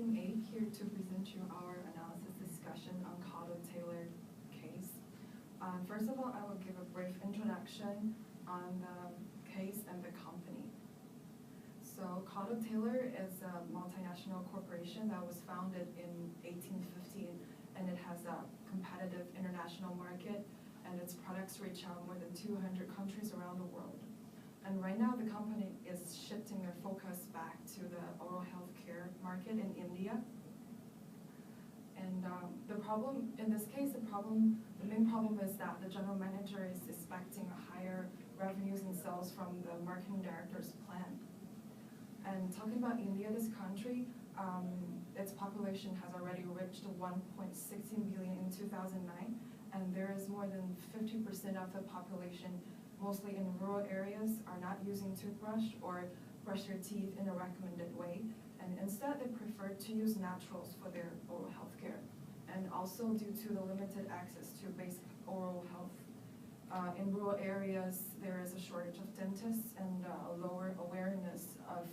Team 8 here to present you our analysis discussion on Cotto-Taylor case. First of all, I will give a brief introduction on the case and the company. So Cotto-Taylor is a multinational corporation that was founded in 1850, and it has a competitive international market, and its products reach out more than 200 countries around the world. And right now, the company is shifting their focus back to the oral health care market in India. And the problem, in this case, the main problem is that the general manager is expecting a higher revenues and sales from the marketing director's plan. And talking about India, this country, its population has already reached 1.16 billion in 2009, and there is more than 50% of the population, mostly in rural areas, are not using toothbrush or brush their teeth in a recommended way, and instead they prefer to use naturals for their oral health care. And also due to the limited access to basic oral health, in rural areas there is a shortage of dentists and a lower awareness of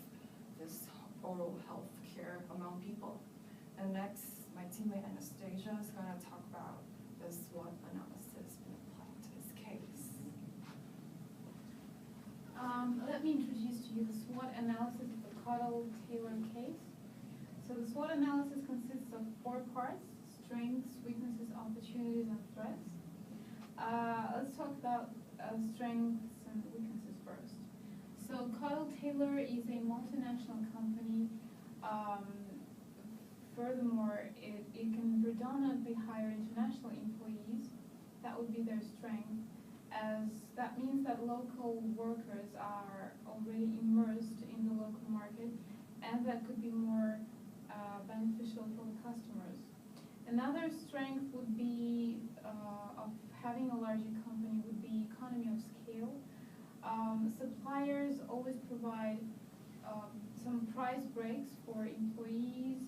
this oral health care among people. And next, my teammate Anastasia is going to talk about the SWOT analysis being applied to this case. Let me introduce to you the SWOT analysis of the Cotto-Taylor case. So the SWOT analysis consists of 4 parts: strengths, weaknesses, opportunities, and threats. Let's talk about strengths and weaknesses first. So Cotto-Taylor is a multinational company. Furthermore, it can predominantly hire international employees. That would be their strength, as that means that local workers are already immersed in the local market, and that could be more beneficial for the customers. Another strength would be of having a larger company would be economy of scale. Suppliers always provide some price breaks for employees,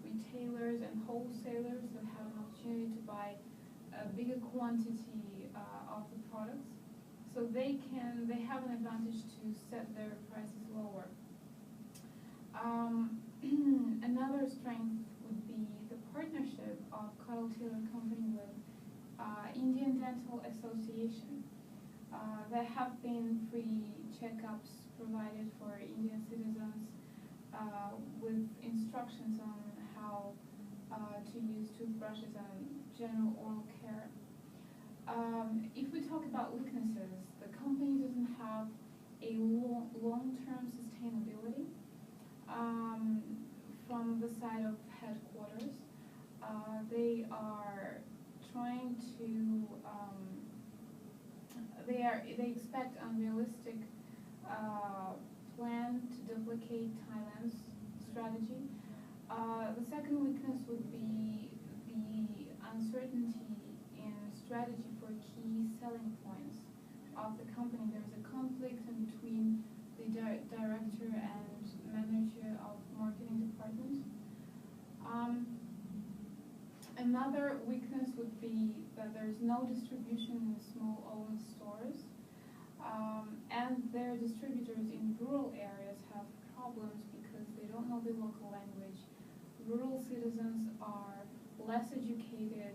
retailers, and wholesalers that have an opportunity to buy a bigger quantity of the products. So they have an advantage to set their prices lower. Another strength would be the partnership of Cotto-Taylor company with Indian Dental Association. There have been free checkups provided for Indian citizens with instructions on how to use toothbrushes and general oral care. If we talk about weaknesses, the company doesn't have a long-term sustainability from the side of headquarters. They are trying to they expect unrealistic plan to duplicate Thailand's strategy. The second weakness would be the uncertainty in strategy for key selling points of the company. There's a conflict in between the director and manager of marketing department. Another weakness would be that there's no distribution in small owned stores, and their distributors in rural areas have problems because they don't know the local language. Rural citizens are less educated,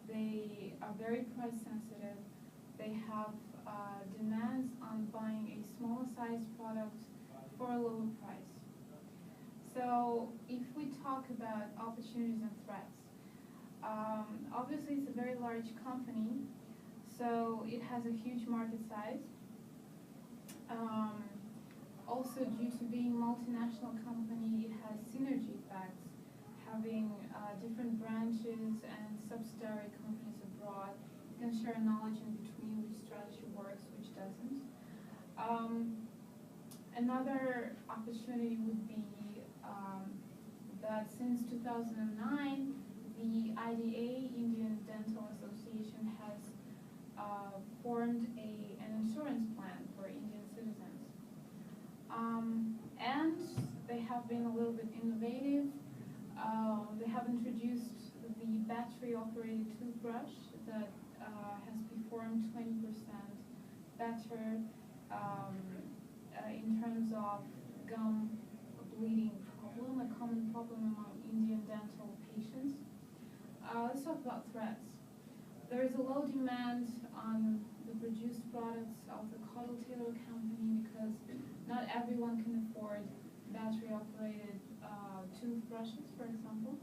they are very price sensitive, they have demands on buying a smaller sized product for a lower price. So if we talk about opportunities and threats, obviously it's a very large company, so it has a huge market size. Also, due to being a multinational company, it has synergy effects, having different branches and subsidiary companies abroad. You can share knowledge in between which strategy works, which doesn't. Another opportunity would be that since 2009, the IDA, Indian Dental Association, has formed an insurance plan for Indian citizens. And they have been a little bit innovative. They have introduced the battery-operated toothbrush that has performed 20% better in terms of gum bleeding problem, a common common problem among Indian dental patients. Let's talk about threats. There is a low demand on the produced products of the Cottle Taylor company because not everyone can afford battery-operated toothbrushes, for example.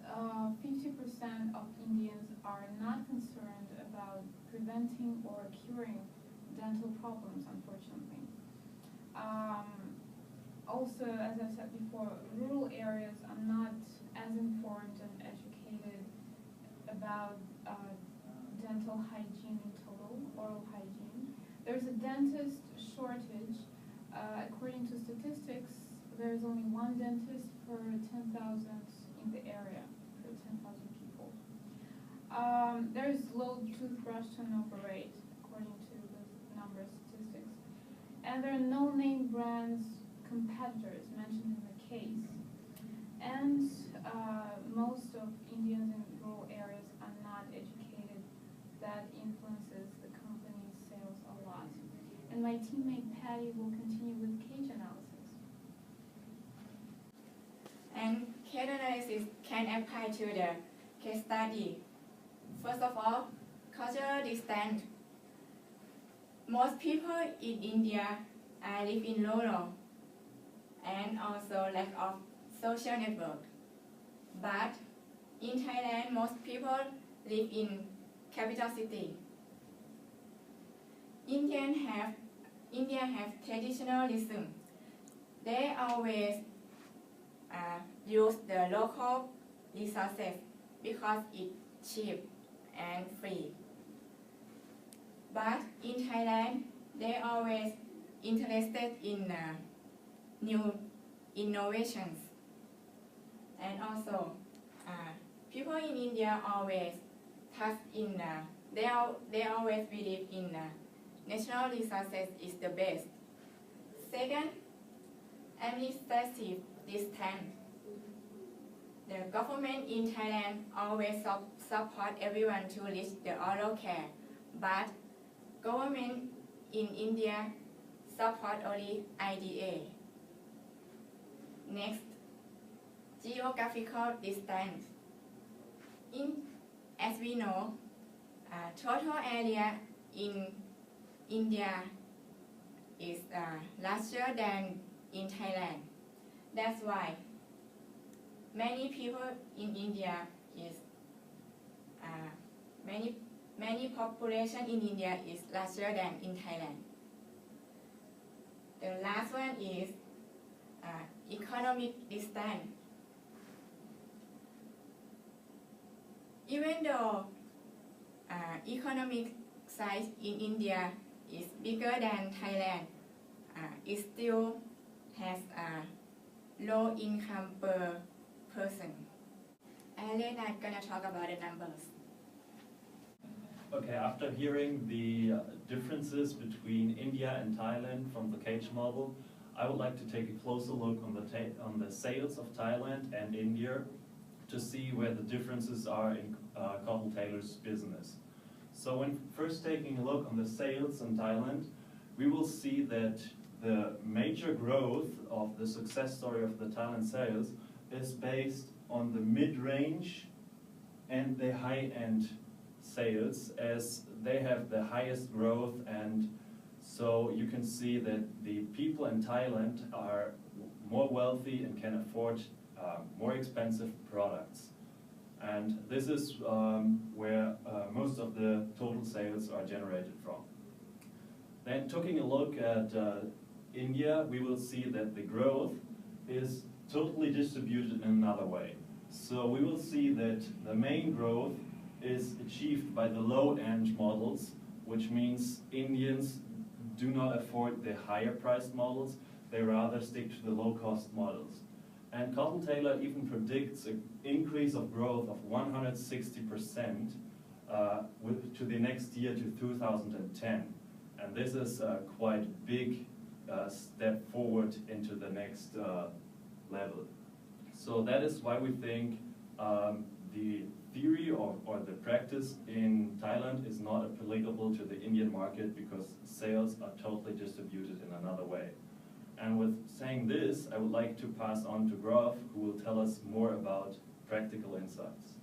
50% of Indians are not concerned about preventing or curing dental problems, unfortunately. Also, as I said before, rural areas are not as informed and educated about dental hygiene in total, oral hygiene. There's a dentist shortage. According to statistics, there's only one dentist per 10,000 in the area, for 10,000 people. There's low toothbrush turnover rate, according to the number statistics. And there are no name brands competitors mentioned in the case. And most of Indians in rural areas are not educated. That influences the company's sales a lot. And my teammate Patty will continue with case analysis. And case analysis can apply to the case study. First of all, cultural distance. Most people in India live in rural and also lack of social network. But in Thailand, most people live in capital city. India have traditionalism. They always use the local resources because it's cheap and free. But in Thailand, they always interested in new innovations. And also, people in India always trust in, they always believe in natural resources is the best. Second, administrative distance. The government in Thailand always support everyone to reach the oral care, but government in India support only IDA. Next, geographical distance. As we know, total area in India is larger than in Thailand. That's why many people in India is many population in India is larger than in Thailand. The last one is economic distance. Even though economic size in India is bigger than Thailand, it still has a low income per person. And then I'm gonna talk about the numbers. Okay, after hearing the differences between India and Thailand from the cage model, I would like to take a closer look on the sales of Thailand and India to see where the differences are in Cottle Taylor's business. So when first taking a look on the sales in Thailand, we will see that the major growth of the success story of the Thailand sales is based on the mid-range and the high-end sales, as they have the highest growth, and so you can see that the people in Thailand are more wealthy and can afford more expensive products. And this is where most of the total sales are generated from. Then taking a look at India, we will see that the growth is totally distributed in another way. So we will see that the main growth is achieved by the low-end models, which means Indians do not afford the higher priced models, they rather stick to the low-cost models. And Cottle Taylor even predicts an increase of growth of 160% to the next year, to 2010. And this is a quite big step forward into the next level. So that is why we think the theory or the practice in Thailand is not applicable to the Indian market, because sales are totally distributed in another way. And with saying this, I would like to pass on to Graf, who will tell us more about practical insights.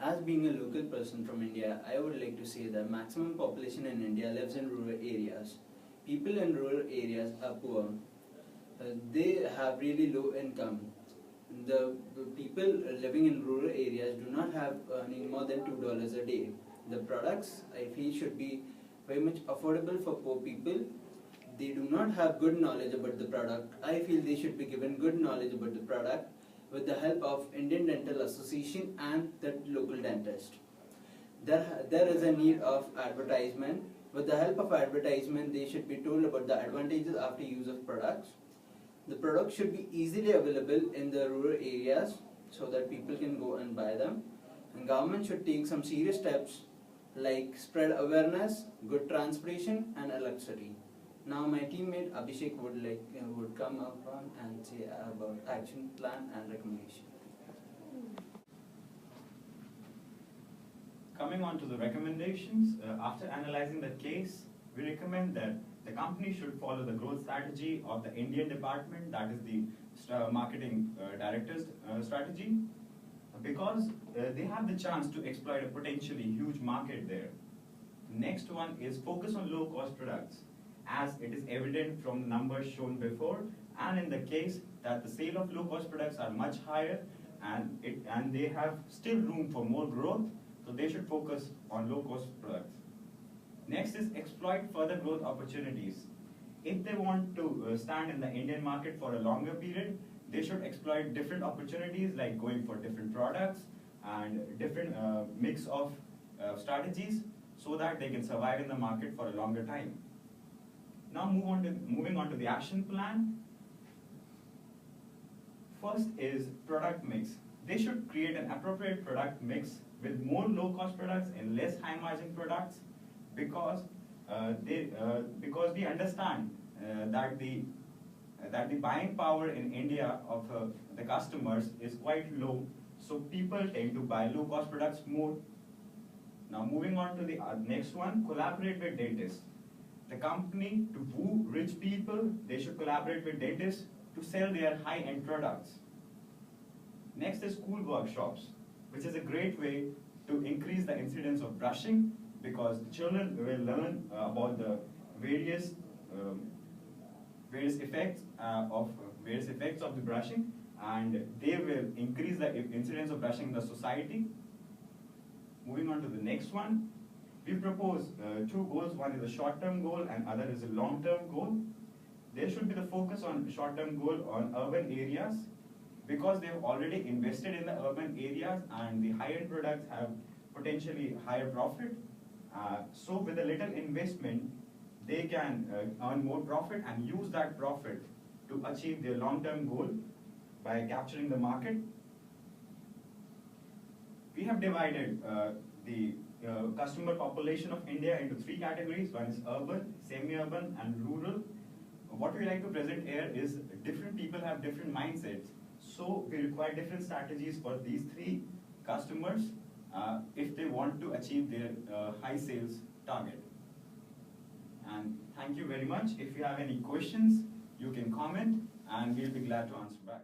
As being a local person from India, I would like to say that maximum population in India lives in rural areas. People in rural areas are poor. They have really low income. The people living in rural areas do not have earning more than $2 a day. The products, I feel, should be very much affordable for poor people. They do not have good knowledge about the product. I feel they should be given good knowledge about the product with the help of Indian Dental Association and the local dentist. There is a need of advertisement. With the help of advertisement, they should be told about the advantages after use of products. The products should be easily available in the rural areas so that people can go and buy them. And government should take some serious steps like spread awareness, good transportation and electricity. Now my teammate Abhishek would come up on and say about action plan and recommendation. Coming on to the recommendations, after analyzing the case, we recommend that the company should follow the growth strategy of the Indian department, that is the marketing director's strategy, because they have the chance to exploit a potentially huge market there. The next one is focus on low-cost products, as it is evident from the numbers shown before, and in the case that the sale of low-cost products are much higher, and they have still room for more growth, so they should focus on low-cost products. Next is exploit further growth opportunities. If they want to stand in the Indian market for a longer period, they should exploit different opportunities like going for different products and different mix of strategies so that they can survive in the market for a longer time. Now moving on to the action plan. First is product mix. They should create an appropriate product mix with more low-cost products and less high-margin products, because we understand that the buying power in India of the customers is quite low, so people tend to buy low-cost products more. Now moving on to the next one, collaborate with dentists. The company, to woo rich people, they should collaborate with dentists to sell their high-end products. Next is school workshops, which is a great way to increase the incidence of brushing, because children will learn about the various effects of the brushing, and they will increase the incidence of brushing in the society. Moving on to the next one, we propose two goals. One is a short-term goal and other is a long-term goal. There should be the focus on short-term goal on urban areas, because they have already invested in the urban areas and the high-end products have potentially higher profit. So with a little investment, they can earn more profit and use that profit to achieve their long-term goal by capturing the market. We have divided the customer population of India into three categories. One is urban, semi-urban and rural. What we like to present here is different people have different mindsets. So we require different strategies for these three customers if they want to achieve their high sales target. And thank you very much. If you have any questions, you can comment and we'll be glad to answer back.